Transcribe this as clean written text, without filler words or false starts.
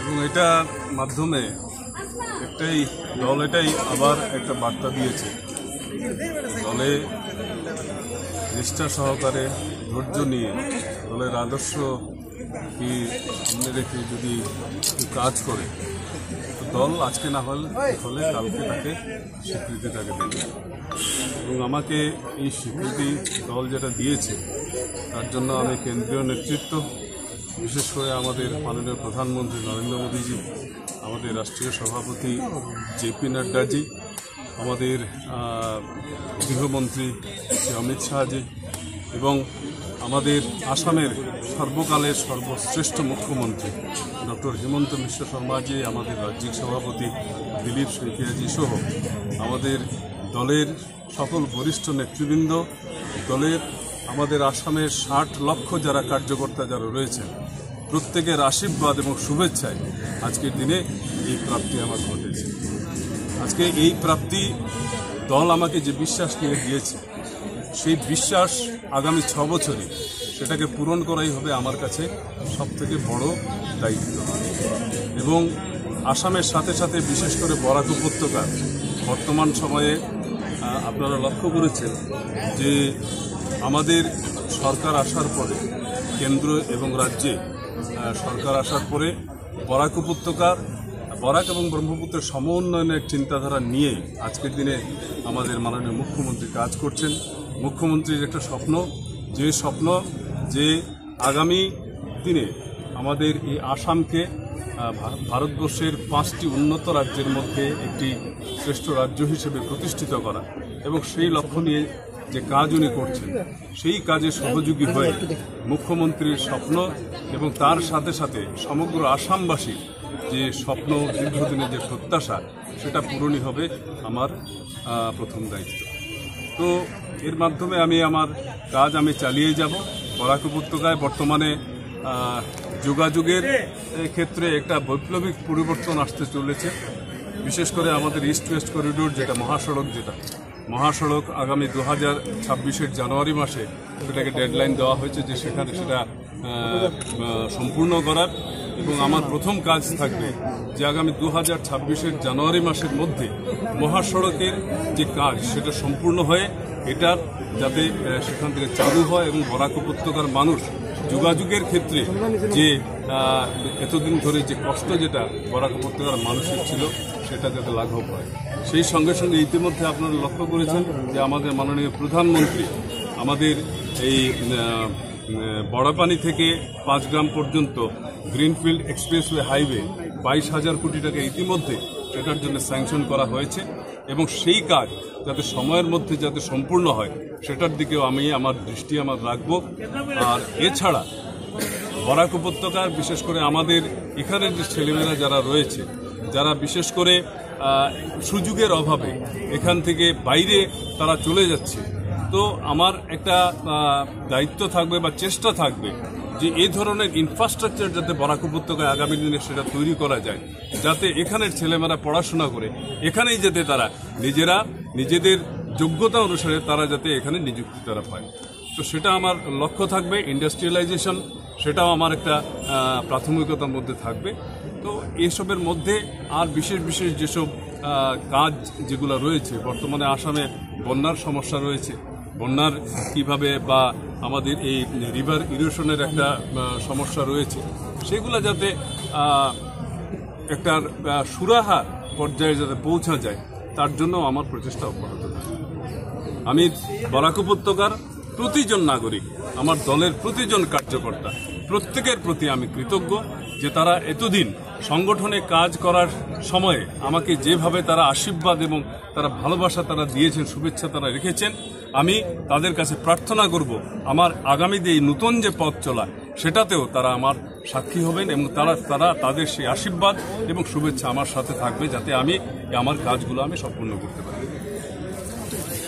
এবং এটার মাধ্যমে এটাই আবার একটা বার্তা দিয়েছে, দলে নিষ্ঠা সহকারে ধৈর্য নিয়ে দলের আদর্শ কি সামনে রেখে যদি কাজ করে তো দল আজকে না হলে কালকে তাকে স্বীকৃতিটাকে দেবে। এবং আমাকে এই স্বীকৃতি দল যেটা দিয়েছে তার জন্য আমি কেন্দ্রীয় নেতৃত্ব, বিশেষ করে আমাদের মাননীয় প্রধানমন্ত্রী নরেন্দ্র মোদীজি, আমাদের রাষ্ট্রীয় সভাপতি জেপি নাড্ডাজি, আমাদের গৃহমন্ত্রী শ্রী অমিত শাহজি এবং আমাদের আসামের সর্বকালের সর্বশ্রেষ্ঠ মুখ্যমন্ত্রী ডক্টর হিমন্ত বিশ্ব শর্মাজি, আমাদের রাজ্যিক সভাপতি দিলীপ শইকিয়াজি সহ আমাদের দলের সকল বরিষ্ঠ নেতৃবৃন্দ, দলের আমাদের আসামের 60 লক্ষ যারা কার্যকর্তা যারা রয়েছেন, প্রত্যেকের আশীর্বাদ এবং শুভেচ্ছায় আজকের দিনে এই প্রাপ্তি আমার ঘটেছে। আজকে এই প্রাপ্তি দল আমাকে যে বিশ্বাস নিয়ে দিয়েছে, সেই বিশ্বাস আগামী 6 বছরে সেটাকে পূরণ করাই হবে আমার কাছে সবথেকে বড় দায়িত্ব। এবং আসামের সাথে সাথে বিশেষ করে বরাক উপত্যকার বর্তমান সময়ে আপনারা লক্ষ্য করেছেন যে আমাদের সরকার আসার পরে, কেন্দ্র এবং রাজ্যে সরকার আসার পরে বরাক উপত্যকার, বরাক এবং ব্রহ্মপুত্রের সমন্বয়নের চিন্তাধারা নিয়ে আজকের দিনে আমাদের মাননীয় মুখ্যমন্ত্রী কাজ করছেন। মুখ্যমন্ত্রীর একটা স্বপ্ন যে আগামী দিনে আমাদের এই আসামকে ভারতবর্ষের 5টি উন্নত রাজ্যের মধ্যে একটি শ্রেষ্ঠ রাজ্য হিসেবে প্রতিষ্ঠিত করা, এবং সেই লক্ষ্য নিয়ে যে কাজ উনি করছেন সেই কাজে সহযোগী হয়ে মুখ্যমন্ত্রীর স্বপ্ন এবং তার সাথে সাথে সমগ্র আসামবাসীর যে স্বপ্ন, দীর্ঘদিনের যে প্রত্যাশা, সেটা পূরণই হবে আমার প্রথম দায়িত্ব। তো এর মাধ্যমে আমার কাজ চালিয়ে যাব। বরাক উপত্যকায় বর্তমানে যোগাযোগের ক্ষেত্রে একটা বৈপ্লবিক পরিবর্তন আসতে চলেছে। বিশেষ করে আমাদের ইস্ট ওয়েস্ট করিডোর যেটা মহাসড়ক আগামী 2026-এর জানুয়ারি মাসে সেটাকে ডেডলাইন দেওয়া হয়েছে যে সেটা সম্পূর্ণ করার। এবং আমার প্রথম কাজ থাকবে যে আগামী 2026-এর জানুয়ারি মাসের মধ্যে মহাসড়কের যে কাজ সেটা সম্পূর্ণ হয়ে এটার যাতে সেখান থেকে চালু হয় এবং বরাক উপত্যকার মানুষ যোগাযোগের ক্ষেত্রে যে এতদিন ধরে যে কষ্ট যেটা বরাক উপত্যকার মানুষের ছিল সেটা যাতে লাঘব হয়। সেই সঙ্গে সঙ্গে ইতিমধ্যে আপনারা লক্ষ্য করেছেন যে আমাদের মাননীয় প্রধানমন্ত্রী আমাদের এই বড়াপানি থেকে 5 গ্রাম পর্যন্ত গ্রিনফিল্ড এক্সপ্রেসওয়ে হাইওয়ে 22,000 কোটি টাকা ইতিমধ্যে সেটার জন্য স্যাংশন করা হয়েছে, এবং সেই কাজ যাতে সময়ের মধ্যে যাতে সম্পূর্ণ হয় সেটার দিকেও আমার দৃষ্টি রাখব। আর এছাড়া বরাক উপত্যকার বিশেষ করে আমাদের এখানের যে ছেলেমেয়েরা যারা রয়েছে, যারা বিশেষ করে সুযোগের অভাবে এখান থেকে বাইরে তারা চলে যাচ্ছে, তো আমার একটা দায়িত্ব থাকবে বা চেষ্টা থাকবে যে এই ধরনের ইনফ্রাস্ট্রাকচার যাতে বরাক উপত্যকায় আগামী দিনে সেটা তৈরি করা যায়, যাতে এখানের ছেলেমেয়েরা পড়াশোনা করে এখানেই যাতে তারা নিজেদের যোগ্যতা অনুসারে তারা যাতে এখানে নিযুক্তি তারা পায়। তো সেটা আমার লক্ষ্য থাকবে। ইন্ডাস্ট্রিয়ালাইজেশন সেটাও আমার একটা প্রাথমিকতার মধ্যে থাকবে। তো এসবের মধ্যে আর বিশেষ যেসব কাজ যেগুলো রয়েছে, বর্তমানে আসামে বন্যার সমস্যা রয়েছে, বন্যার কিভাবে বা আমাদের এই রিভার ইরোশনের একটা সমস্যা রয়েছে, সেগুলো যাতে একটা সুরাহা পর্যায়ে যাতে পৌঁছা যায় তার জন্য আমার প্রচেষ্টা অব্যাহত থাকবে। আমি বরাক উপত্যকার প্রতিজন নাগরিক, আমার দলের প্রতিজন কার্যকর্তা প্রত্যেকের প্রতি আমি কৃতজ্ঞ যে তারা এতদিন সংগঠনে কাজ করার সময়ে আমাকে যেভাবে তারা আশীর্বাদ এবং তারা ভালোবাসা তারা দিয়েছেন, শুভেচ্ছা তারা রেখেছেন। আমি তাদের কাছে প্রার্থনা করব আমার আগামী এই নতুন যে পথ চলা সেটাতেও তারা আমার সাক্ষী হবেন এবং তাদের সেই আশীর্বাদ এবং শুভেচ্ছা আমার সাথে থাকবে, যাতে আমি আমার কাজগুলো সম্পূর্ণ করতে পারি।